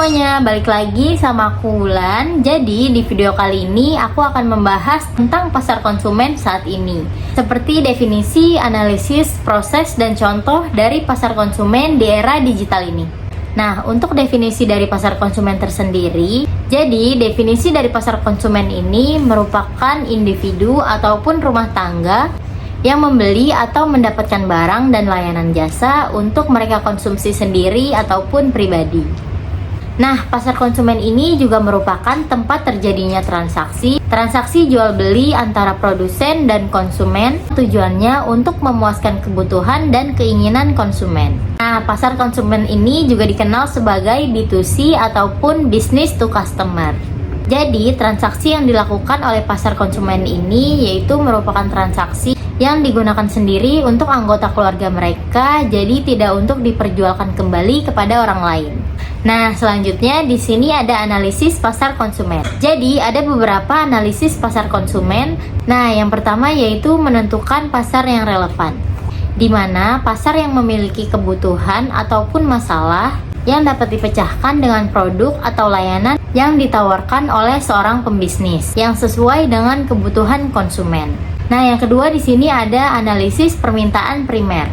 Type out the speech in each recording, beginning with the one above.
semuanya, balik lagi sama aku Wulan. Jadi di video kali ini aku akan membahas tentang pasar konsumen saat ini, seperti definisi, analisis, proses, dan contoh dari pasar konsumen di era digital ini. Nah, untuk definisi dari pasar konsumen tersendiri, jadi definisi dari pasar konsumen ini merupakan individu ataupun rumah tangga yang membeli atau mendapatkan barang dan layanan jasa untuk mereka konsumsi sendiri ataupun pribadi. Nah, pasar konsumen ini juga merupakan tempat terjadinya transaksi jual beli antara produsen dan konsumen, tujuannya untuk memuaskan kebutuhan dan keinginan konsumen. Nah, pasar konsumen ini juga dikenal sebagai B2C ataupun business to customer. Jadi, transaksi yang dilakukan oleh pasar konsumen ini yaitu merupakan transaksi yang digunakan sendiri untuk anggota keluarga mereka, jadi tidak untuk diperjualkan kembali kepada orang lain. Nah, selanjutnya di sini ada analisis pasar konsumen. Jadi, ada beberapa analisis pasar konsumen. Nah, yang pertama yaitu menentukan pasar yang relevan, di mana pasar yang memiliki kebutuhan ataupun masalah yang dapat dipecahkan dengan produk atau layanan yang ditawarkan oleh seorang pembisnis yang sesuai dengan kebutuhan konsumen. Nah, yang kedua di sini ada analisis permintaan primer,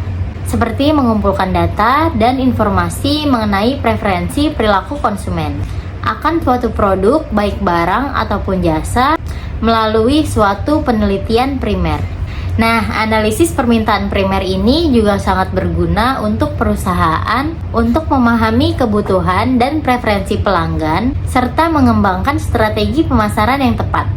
seperti mengumpulkan data dan informasi mengenai preferensi perilaku konsumen akan suatu produk, baik barang ataupun jasa, melalui suatu penelitian primer. Nah, analisis permintaan primer ini juga sangat berguna untuk perusahaan untuk memahami kebutuhan dan preferensi pelanggan serta mengembangkan strategi pemasaran yang tepat.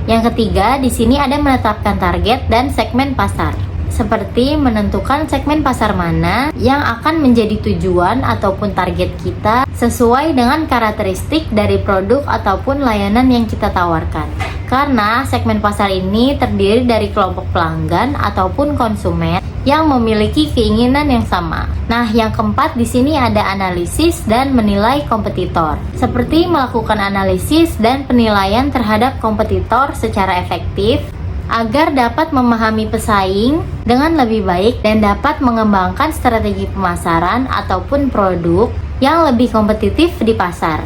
Yang ketiga, di sini ada menetapkan target dan segmen pasar, seperti menentukan segmen pasar mana yang akan menjadi tujuan ataupun target kita sesuai dengan karakteristik dari produk ataupun layanan yang kita tawarkan. Karena segmen pasar ini terdiri dari kelompok pelanggan ataupun konsumen yang memiliki keinginan yang sama. Nah, yang keempat di sini ada analisis dan menilai kompetitor, seperti melakukan analisis dan penilaian terhadap kompetitor secara efektif agar dapat memahami pesaing dengan lebih baik dan dapat mengembangkan strategi pemasaran ataupun produk yang lebih kompetitif di pasar.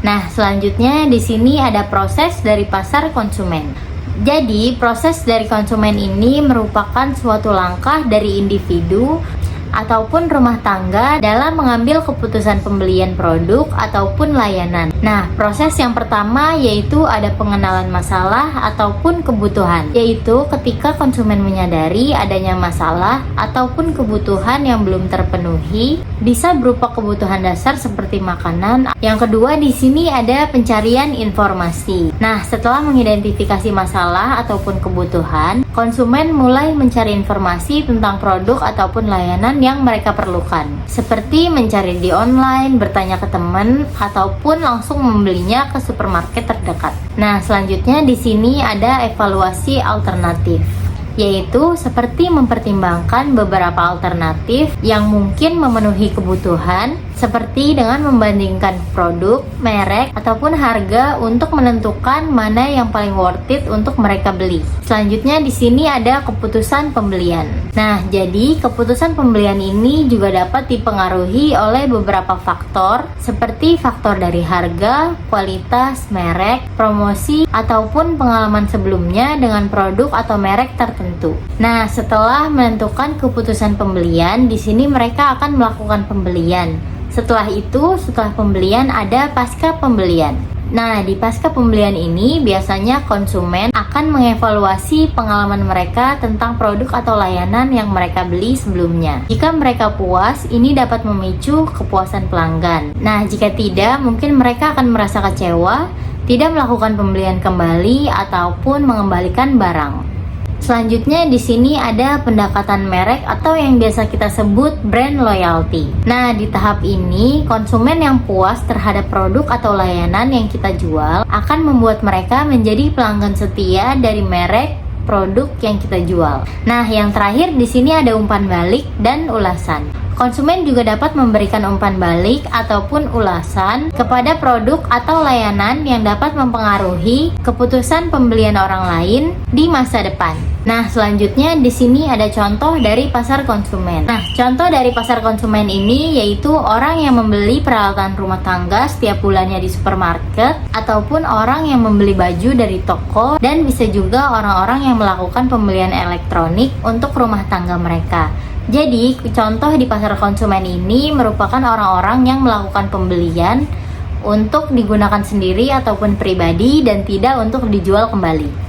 Nah, selanjutnya di sini ada proses dari pasar konsumen. Jadi, proses dari konsumen ini merupakan suatu langkah dari individu ataupun rumah tangga dalam mengambil keputusan pembelian produk ataupun layanan. Nah, proses yang pertama yaitu ada pengenalan masalah ataupun kebutuhan, yaitu ketika konsumen menyadari adanya masalah ataupun kebutuhan yang belum terpenuhi, bisa berupa kebutuhan dasar seperti makanan. Yang kedua di sini ada pencarian informasi. Nah, setelah mengidentifikasi masalah ataupun kebutuhan, konsumen mulai mencari informasi tentang produk ataupun layanan yang mereka perlukan, seperti mencari di online, bertanya ke teman, ataupun langsung membelinya ke supermarket terdekat. Nah, selanjutnya di sini ada evaluasi alternatif, yaitu seperti mempertimbangkan beberapa alternatif yang mungkin memenuhi kebutuhan, seperti dengan membandingkan produk, merek, ataupun harga untuk menentukan mana yang paling worth it untuk mereka beli. Selanjutnya di sini ada keputusan pembelian. Nah, jadi keputusan pembelian ini juga dapat dipengaruhi oleh beberapa faktor, seperti faktor dari harga, kualitas, merek, promosi, ataupun pengalaman sebelumnya dengan produk atau merek tertentu. Nah, setelah menentukan keputusan pembelian, di sini mereka akan melakukan pembelian. Setelah pembelian ada pasca pembelian. Nah, di pasca pembelian ini biasanya konsumen akan mengevaluasi pengalaman mereka tentang produk atau layanan yang mereka beli sebelumnya. Jika mereka puas, ini dapat memicu kepuasan pelanggan. Nah, jika tidak, mungkin mereka akan merasa kecewa, tidak melakukan pembelian kembali ataupun mengembalikan barang. Selanjutnya di sini ada pendekatan merek atau yang biasa kita sebut brand loyalty. Nah, di tahap ini konsumen yang puas terhadap produk atau layanan yang kita jual akan membuat mereka menjadi pelanggan setia dari merek produk yang kita jual. Nah, yang terakhir di sini ada umpan balik dan ulasan. Konsumen juga dapat memberikan umpan balik ataupun ulasan kepada produk atau layanan yang dapat mempengaruhi keputusan pembelian orang lain di masa depan. Nah, selanjutnya di sini ada contoh dari pasar konsumen. Nah, contoh dari pasar konsumen ini yaitu orang yang membeli peralatan rumah tangga setiap bulannya di supermarket, ataupun orang yang membeli baju dari toko, dan bisa juga orang-orang yang melakukan pembelian elektronik untuk rumah tangga mereka. Jadi, contoh di pasar konsumen ini merupakan orang-orang yang melakukan pembelian untuk digunakan sendiri ataupun pribadi dan tidak untuk dijual kembali.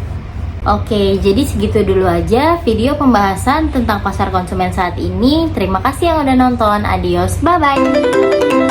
Oke, jadi segitu dulu aja video pembahasan tentang pasar konsumen saat ini. Terima kasih yang udah nonton. Adios, bye-bye.